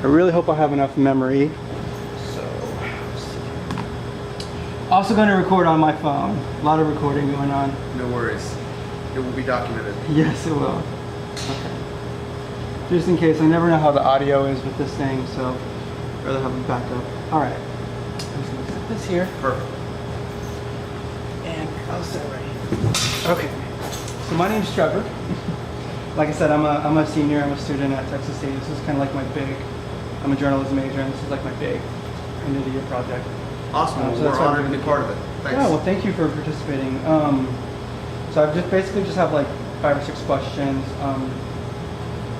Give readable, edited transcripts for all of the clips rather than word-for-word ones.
I really hope I have enough memory. So, also going to record on my phone. A lot of recording going on. No worries. It will be documented. Yes, it will. Okay. Just in case, I never know how the audio is with this thing, so I'd rather have a backup. All right. I'm just going to set this here. Perfect. And I'll set it right here. Okay. So my name's Trevor. Like I said, I'm a senior. I'm a student at Texas State. This is kind of like my big. I'm a journalism major, and this is like my big end of the year project. Awesome. So We're that's why honored to be part of it. Thanks. Yeah. Well, thank you for participating. So I just basically just have like 5 or 6 questions.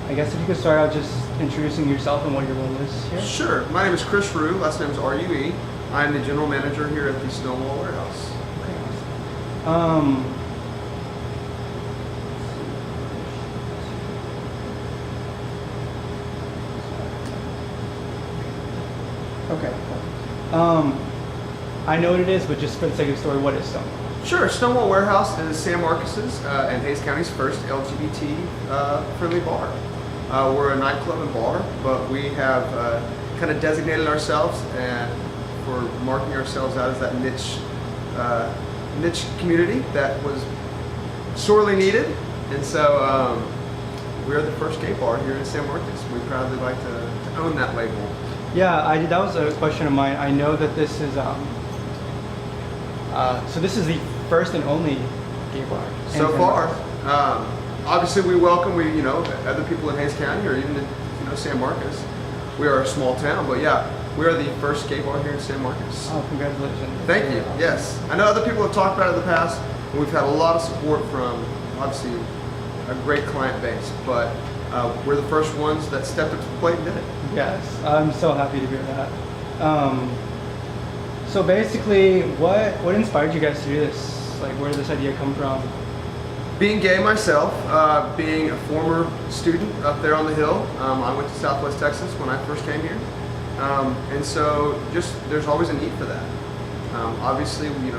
I guess if you could start out just introducing yourself and what your role is here. Sure. My name is Chris Rue. Last name is Rue. I'm the general manager here at the Stonewall Warehouse. Okay. Okay. I know what it is, but just for the sake of the story, what is Stonewall? Sure. Stonewall Warehouse is San Marcos's and Hays County's first LGBT friendly bar. We're a nightclub and bar, but we have kind of designated ourselves and for marking ourselves out as that niche community that was sorely needed. And so we are the first gay bar here in San Marcos. We proudly like to own that label. Yeah, that was a question of mine. I know that this is so this is the first and only gay bar. So far, obviously we welcome other people in Hays County or even in San Marcos. We are a small town, but yeah, we are the first gay bar here in San Marcos. Oh, congratulations! Thank you. Awesome. Yes, I know other people have talked about it in the past, and we've had a lot of support from obviously a great client base, but we're the first ones that stepped up to the plate and did it. Yes, I'm so happy to hear that. So basically, what inspired you guys to do this? Like, where did this idea come from? Being gay myself, being a former student up there on the hill, I went to Southwest Texas when I first came here, and so there's always a need for that. Obviously, we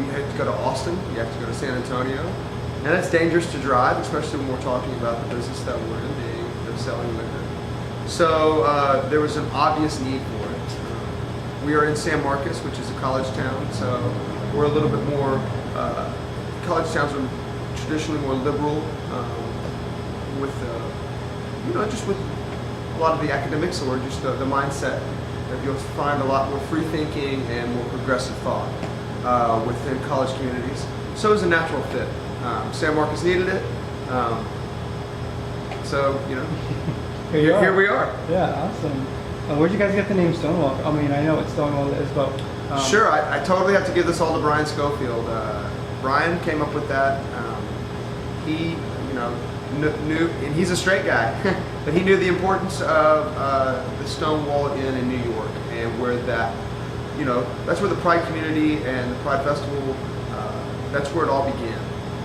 had to go to Austin, you have to go to San Antonio, and it's dangerous to drive, especially when we're talking about the business that we're in, being selling liquor. So there was an obvious need for it. We are in San Marcos, which is a college town, so we're a little bit more, college towns are traditionally more liberal with, just with a lot of the academics or just the mindset that you'll find a lot more free thinking and more progressive thought within college communities. So it was a natural fit. San Marcos needed it, so here we are. Yeah, awesome. Where'd you guys get the name Stonewall? I mean, I know what Stonewall is, but sure. I totally have to give this all to Brian Schofield. Brian came up with that. He, knew, and he's a straight guy, but he knew the importance of the Stonewall Inn in New York and where that, that's where the Pride community and the Pride Festival, that's where it all began.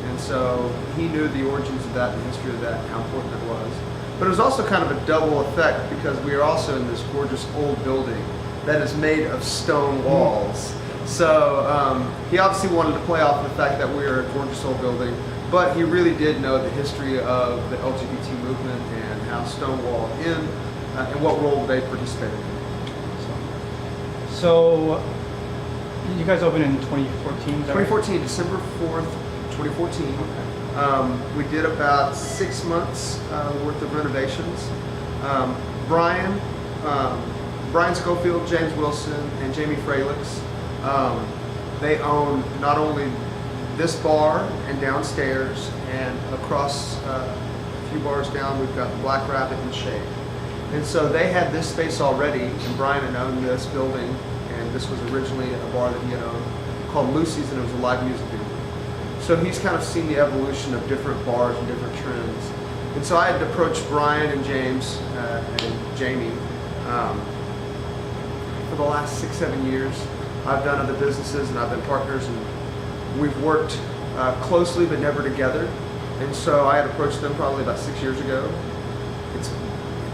And so he knew the origins of that, the history of that, and how important it was. But it was also kind of a double effect because we are also in this gorgeous old building that is made of stone walls. So he obviously wanted to play off the fact that we are a gorgeous old building, but he really did know the history of the LGBT movement and how Stonewall Inn and what role they participated in. So you guys opened in 2014? 2014, December 4th, 2014. Okay. We did about 6 months worth of renovations. Brian Schofield, James Wilson, and Jamie Fralix, they own not only this bar and downstairs, and across a few bars down we've got the Black Rabbit and Shade. And so they had this space already, and Brian had owned this building, and this was originally a bar that he had owned called Lucy's, and it was a live music venue. So he's kind of seen the evolution of different bars and different trends. And so I had approached Brian and James and Jamie for the last 6-7 years. I've done other businesses and I've been partners, and we've worked closely but never together. And so I had approached them probably about 6 years ago. It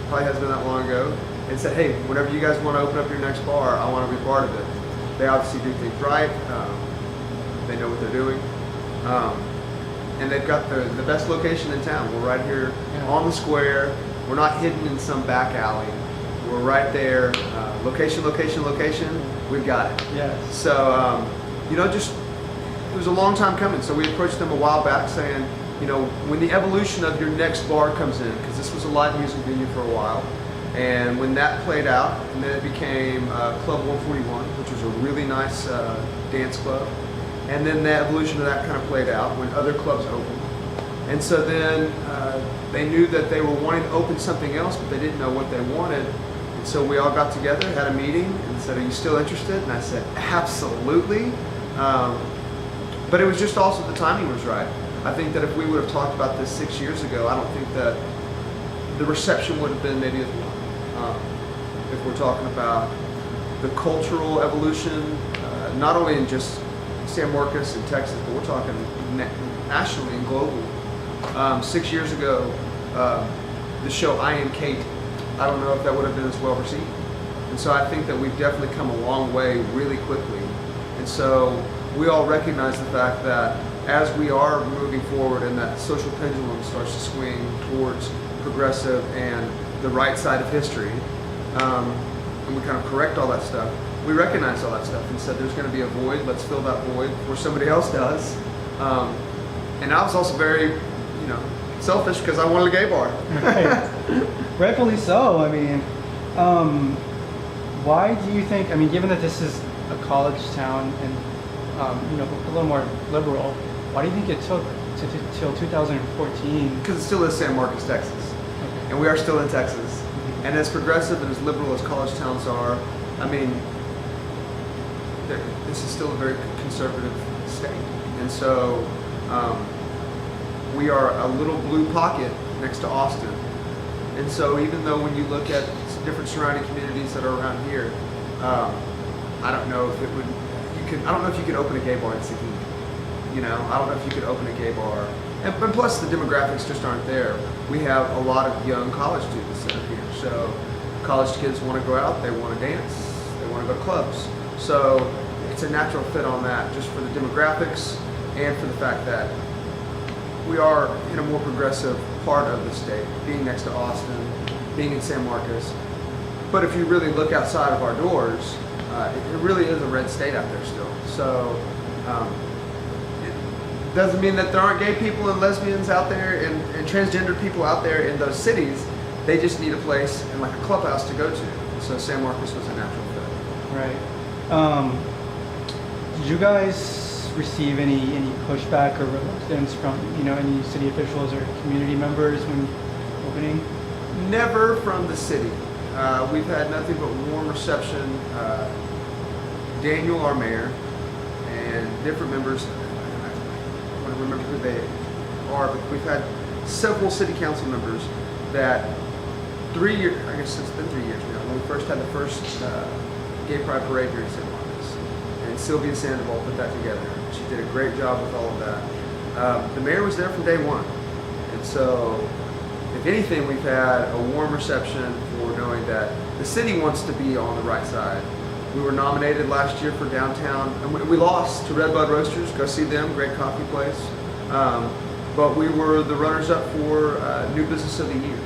probably hasn't been that long ago. And said, hey, whenever you guys want to open up your next bar, I want to be part of it. They obviously do things right. They know what they're doing. And they've got the best location in town. We're right here on the square. We're not hidden in some back alley. We're right there. Location, location, location. We've got it. Yes. So, just it was a long time coming. So we approached them a while back saying, when the evolution of your next bar comes in, because this was a live music venue for a while, and when that played out, and then it became Club 141, which was a really nice dance club, and then the evolution of that kind of played out when other clubs opened. And so then they knew that they were wanting to open something else, but they didn't know what they wanted. And so we all got together, had a meeting, and said, "Are you still interested?" And I said, "Absolutely." But it was just also the timing was right. I think that if we would have talked about this 6 years ago, I don't think that the reception would have been maybe as well. If we're talking about the cultural evolution, not only in just San Marcos and Texas, but we're talking nationally and globally. 6 years ago, the show I Am Kate, I don't know if that would have been as well received. And so I think that we've definitely come a long way really quickly. And so we all recognize the fact that as we are moving forward and that social pendulum starts to swing towards progressive and the right side of history, and we kind of correct all that stuff, we recognize all that stuff and said there's going to be a void, let's fill that void before somebody else does. And I was also very, selfish because I wanted a gay bar. Right. Rightfully so. I mean, why do you think, given that this is a college town and, a little more liberal, why do you think it took till 2014? Because it still is San Marcos, Texas. Okay. And we are still in Texas. And as progressive and as liberal as college towns are, this is still a very conservative state. And so we are a little blue pocket next to Austin. And so even though when you look at different surrounding communities that are around here, I don't know if I don't know if you could open a gay bar in Seguin. I don't know if you could open a gay bar. And plus the demographics just aren't there. We have a lot of young college students that are here. So college kids want to go out, they want to dance, they want to go to clubs. So it's a natural fit on that, just for the demographics and for the fact that we are in a more progressive part of the state, being next to Austin, being in San Marcos. But if you really look outside of our doors, it really is a red state out there still. So it doesn't mean that there aren't gay people and lesbians out there and transgender people out there in those cities. They just need a place and like a clubhouse to go to. So San Marcos was a natural fit. Right. Did you guys receive any pushback or reluctance from any city officials or community members when opening? Never from the city. We've had nothing but warm reception. Daniel, our mayor, and different members, I want to remember who they are, but we've had several city council members that 3 years, I guess it's been 3 years now, when we first had the first gay pride parade here in San Marcos. And Sylvia Sandoval put that together. She did a great job with all of that. The mayor was there from day one. And so, if anything, we've had a warm reception for knowing that the city wants to be on the right side. We were nominated last year for downtown, and we lost to Red Bud Roasters. Go see them, great coffee place. But we were the runners-up for New Business of the Year.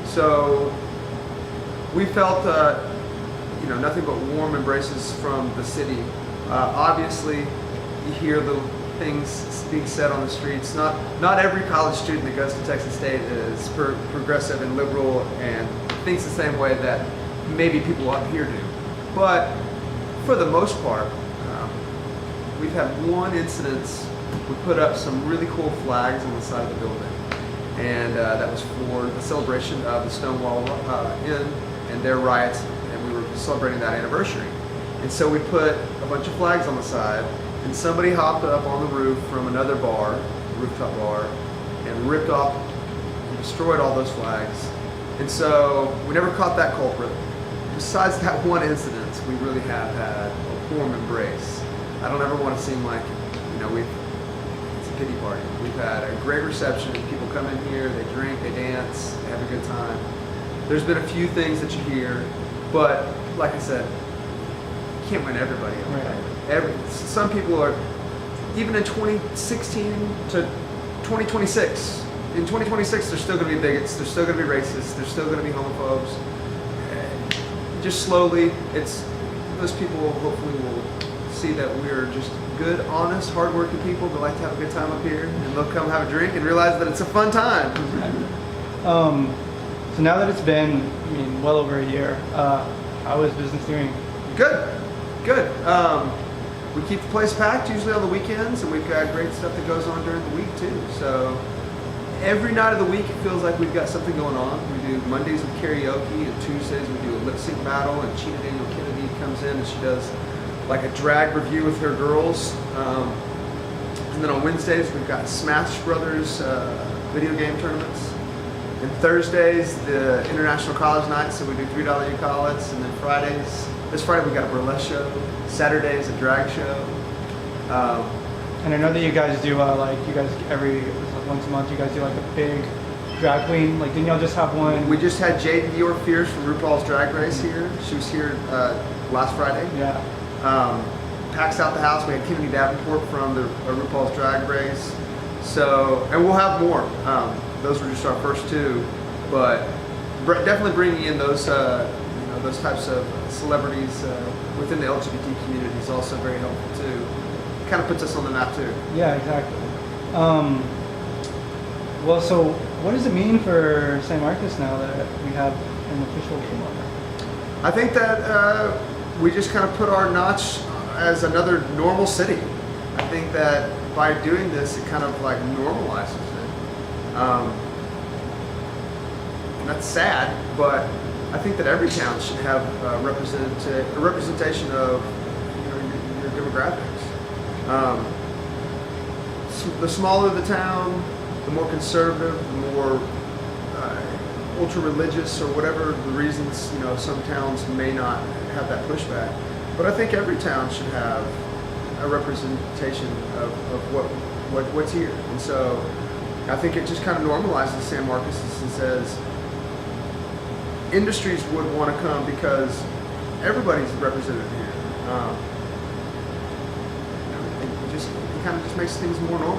So we felt, nothing but warm embraces from the city. Obviously, you hear the things being said on the streets. Not every college student that goes to Texas State is progressive and liberal and thinks the same way that maybe people up here do. But for the most part, we've had one incident. We put up some really cool flags on the side of the building, and that was for the celebration of the Stonewall Inn and their riots, and we were celebrating that anniversary. And so we put a bunch of flags on the side, and somebody hopped up on the roof from another bar, rooftop bar, and ripped off and destroyed all those flags. And so we never caught that culprit. Besides that one incident, we really have had a warm embrace. I don't ever want to seem like, it's a pity party. We've had a great reception. People come in here, they drink, they dance, they have a good time. There's been a few things that you hear, but like I said, you can't win everybody over. Right. Some people are, even in 2016 to 2026, in 2026, there's still going to be bigots, there's still going to be racists, there's still going to be homophobes. Just slowly, those people hopefully will see that we're just good, honest, hardworking people that like to have a good time up here, and they'll come have a drink and realize that it's a fun time. So now that it's been, well over a year, how is business doing? Good. We keep the place packed usually on the weekends, and we've got great stuff that goes on during the week too. So every night of the week it feels like we've got something going on. We do Mondays with karaoke, and Tuesdays we do a lip sync battle, and Sheena Daniel Kennedy comes in and she does like a drag review with her girls. And then on Wednesdays we've got Smash Brothers video game tournaments. And Thursdays, the International College Night, so we do $3 college. And then Fridays, this Friday we got a burlesque show. Saturdays, a drag show. And I know that you guys do, once a month, you guys do like a big drag queen. Like, didn't y'all just have one? We just had Jade Dior Fierce from RuPaul's Drag Race here. She was here last Friday. Yeah. Packs out the house. We had Kennedy Davenport from the RuPaul's Drag Race. So, and we'll have more. Those were just our first two, but definitely bringing in those those types of celebrities within the LGBT community is also very helpful too. Kind of puts us on the map too. Yeah, exactly. Well, so what does it mean for St. Marcus now that we have an official game owner? I think that we just kind of put our notch as another normal city. I think that by doing this, it kind of like normalizes it. And that's sad, but I think that every town should have a representation of your demographics. The smaller the town, the more conservative, the more ultra-religious, or whatever the reasons. Some towns may not have that pushback, but I think every town should have a representation of what's here. And so I think it just kind of normalizes San Marcos and says industries would want to come because everybody's represented here. It kind of just makes things more normal.